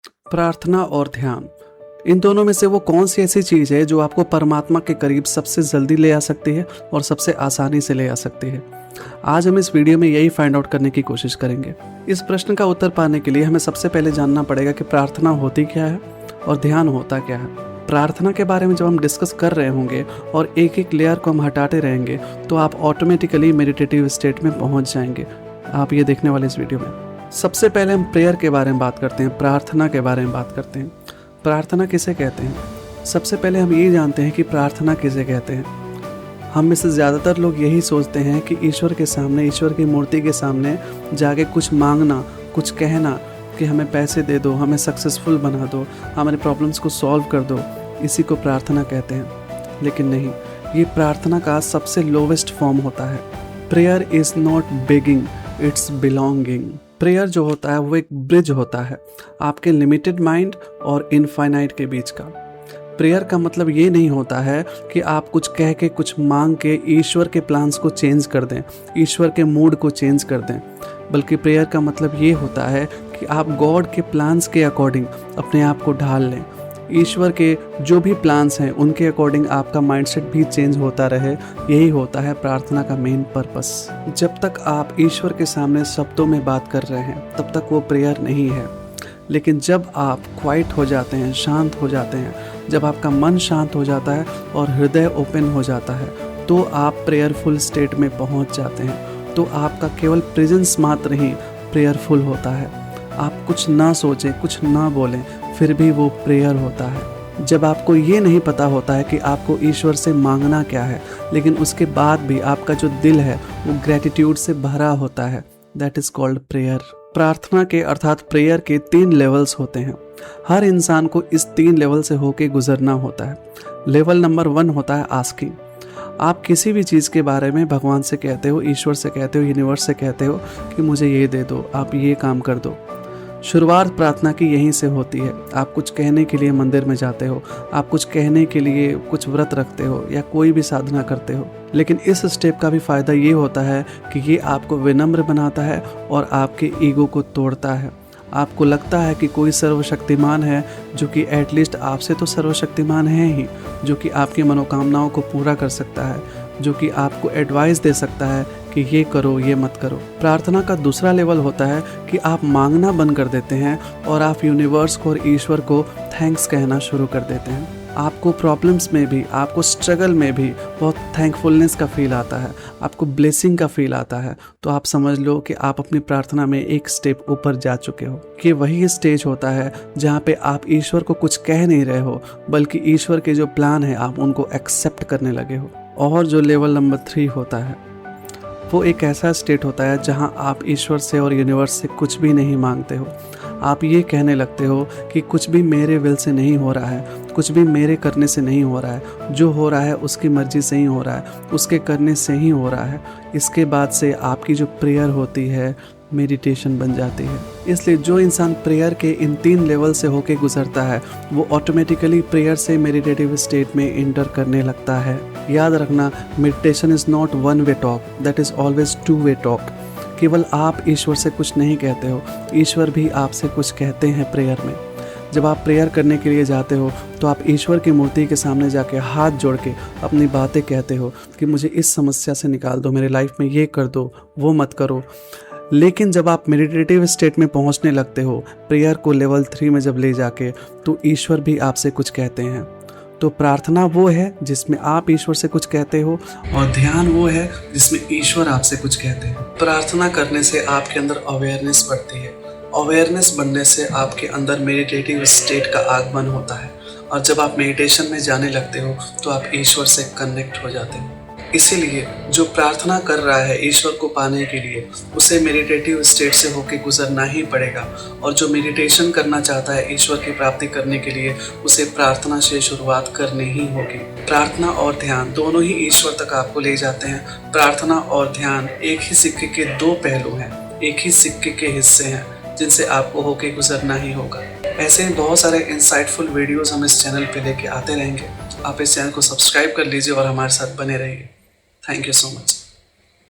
प्रार्थना और ध्यान, इन दोनों में से वो कौन सी ऐसी चीज़ है जो आपको परमात्मा के करीब सबसे जल्दी ले आ सकती है और सबसे आसानी से ले आ सकती है? आज हम इस वीडियो में यही फाइंड आउट करने की कोशिश करेंगे। इस प्रश्न का उत्तर पाने के लिए हमें सबसे पहले जानना पड़ेगा कि प्रार्थना होती क्या है और ध्यान होता क्या है। प्रार्थना के बारे में जब हम डिस्कस कर रहे होंगे और एक एक लेयर को हम हटाते रहेंगे तो आप ऑटोमेटिकली मेडिटेटिव स्टेट में पहुंच जाएंगे। आप ये देखने वाले इस वीडियो में सबसे पहले हम प्रेयर के बारे में बात करते हैं, प्रार्थना के बारे में बात करते हैं। प्रार्थना किसे कहते हैं? सबसे पहले हम ये जानते हैं कि प्रार्थना किसे कहते हैं। हम में से ज़्यादातर लोग यही सोचते हैं कि ईश्वर के सामने, ईश्वर की मूर्ति के सामने जाके कुछ मांगना, कुछ कहना कि हमें पैसे दे दो, हमें सक्सेसफुल बना दो, हमारे प्रॉब्लम्स को सॉल्व कर दो, इसी को प्रार्थना कहते हैं। लेकिन नहीं, ये प्रार्थना का सबसे लोवेस्ट फॉर्म होता है। Prayer is not begging, it's belonging. Prayer जो होता है वो एक ब्रिज होता है आपके लिमिटेड माइंड और इनफाइनाइट के बीच का। प्रेयर का मतलब ये नहीं होता है कि आप कुछ कह के, कुछ मांग के ईश्वर के प्लान्स को चेंज कर दें, ईश्वर के मूड को चेंज कर दें, बल्कि प्रेयर का मतलब ये होता है कि आप गॉड के प्लान्स के अकॉर्डिंग अपने आप को ढाल लें। ईश्वर के जो भी प्लान्स हैं उनके अकॉर्डिंग आपका माइंडसेट भी चेंज होता रहे। यही होता है प्रार्थना का मेन पर्पस। जब तक आप ईश्वर के सामने शब्दों में बात कर रहे हैं तब तक वो प्रेयर नहीं है। लेकिन जब आप क्वाइट हो जाते हैं, शांत हो जाते हैं, जब आपका मन शांत हो जाता है और हृदय ओपन हो जाता है, तो आप प्रेयरफुल स्टेट में पहुंच जाते हैं। तो आपका केवल प्रेजेंस मात्र ही प्रेयरफुल होता है। आप कुछ ना सोचें, कुछ ना बोलें, फिर भी वो प्रेयर होता है। जब आपको ये नहीं पता होता है कि आपको ईश्वर से मांगना क्या है, लेकिन उसके बाद भी आपका जो दिल है वो ग्रैटिट्यूड से भरा होता है, दैट इज़ कॉल्ड प्रेयर। प्रार्थना के अर्थात प्रेयर के 3 लेवल्स होते हैं। हर इंसान को इस 3 लेवल से होके गुजरना होता है। लेवल नंबर 1 होता है आस्किंग। आप किसी भी चीज़ के बारे में भगवान से कहते हो, ईश्वर से कहते हो, यूनिवर्स से कहते हो कि मुझे ये दे दो, आप ये काम कर दो। शुरुआत प्रार्थना की यहीं से होती है। आप कुछ कहने के लिए मंदिर में जाते हो, आप कुछ कहने के लिए कुछ व्रत रखते हो या कोई भी साधना करते हो। लेकिन इस स्टेप का भी फ़ायदा ये होता है कि ये आपको विनम्र बनाता है और आपके ईगो को तोड़ता है। आपको लगता है कि कोई सर्वशक्तिमान है जो कि एटलीस्ट आपसे तो सर्वशक्तिमान है ही, जो कि आपकी मनोकामनाओं को पूरा कर सकता है, जो कि आपको एडवाइस दे सकता है कि ये करो, ये मत करो। प्रार्थना का दूसरा लेवल होता है कि आप मांगना बंद कर देते हैं और आप यूनिवर्स को और ईश्वर को थैंक्स कहना शुरू कर देते हैं। आपको प्रॉब्लम्स में भी, आपको स्ट्रगल में भी बहुत थैंकफुलनेस का फील आता है, आपको ब्लेसिंग का फील आता है। तो आप समझ लो कि आप अपनी प्रार्थना में एक स्टेप ऊपर जा चुके हो। कि वही स्टेज होता है जहाँ पे आप ईश्वर को कुछ कह नहीं रहे हो, बल्कि ईश्वर के जो प्लान है आप उनको एक्सेप्ट करने लगे हो। और जो लेवल नंबर 3 होता है वो एक ऐसा स्टेट होता है जहाँ आप ईश्वर से और यूनिवर्स से कुछ भी नहीं मांगते हो। आप ये कहने लगते हो कि कुछ भी मेरे विल से नहीं हो रहा है, कुछ भी मेरे करने से नहीं हो रहा है, जो हो रहा है उसकी मर्जी से ही हो रहा है, उसके करने से ही हो रहा है। इसके बाद से आपकी जो प्रेयर होती है मेडिटेशन बन जाती है। इसलिए जो इंसान प्रेयर के इन 3 लेवल से होके गुजरता है वो ऑटोमेटिकली प्रेयर से मेडिटेटिव स्टेट में इंटर करने लगता है। याद रखना, meditation is not one way talk, that is always 2 way talk. केवल आप ईश्वर से कुछ नहीं कहते हो, ईश्वर भी आपसे कुछ कहते हैं प्रेयर में। जब आप प्रेयर करने के लिए जाते हो तो आप ईश्वर की मूर्ति के सामने जाके हाथ जोड़ के अपनी बातें कहते हो कि मुझे इस समस्या से निकाल दो, मेरे लाइफ में ये कर दो, वो मत करो। लेकिन जब आप मेडिटेटिव स्टेट में पहुंचने लगते हो, प्रेयर को लेवल 3 में जब ले जाके, तो ईश्वर भी आपसे कुछ कहते हैं। तो प्रार्थना वो है जिसमें आप ईश्वर से कुछ कहते हो और ध्यान वो है जिसमें ईश्वर आपसे कुछ कहते हैं। प्रार्थना करने से आपके अंदर अवेयरनेस बढ़ती है। अवेयरनेस बढ़ने से आपके अंदर मेडिटेटिव स्टेट का आगमन होता है और जब आप मेडिटेशन में जाने लगते हो तो आप ईश्वर से कनेक्ट हो जाते हो। इसीलिए जो प्रार्थना कर रहा है ईश्वर को पाने के लिए, उसे मेडिटेटिव स्टेट से होकर गुजरना ही पड़ेगा। और जो मेडिटेशन करना चाहता है ईश्वर की प्राप्ति करने के लिए, उसे प्रार्थना से शुरुआत करनी ही होगी। प्रार्थना और ध्यान दोनों ही ईश्वर तक आपको ले जाते हैं। प्रार्थना और ध्यान एक ही सिक्के के 2 पहलू हैं, एक ही सिक्के के हिस्से हैं, जिनसे आपको होके गुजरना ही होगा। ऐसे ही बहुत सारे इंसाइटफुल वीडियोस हम इस चैनल पे लेके आते रहेंगे। आप इस चैनल को सब्सक्राइब कर लीजिए और हमारे साथ बने रहिए। Thank you so much.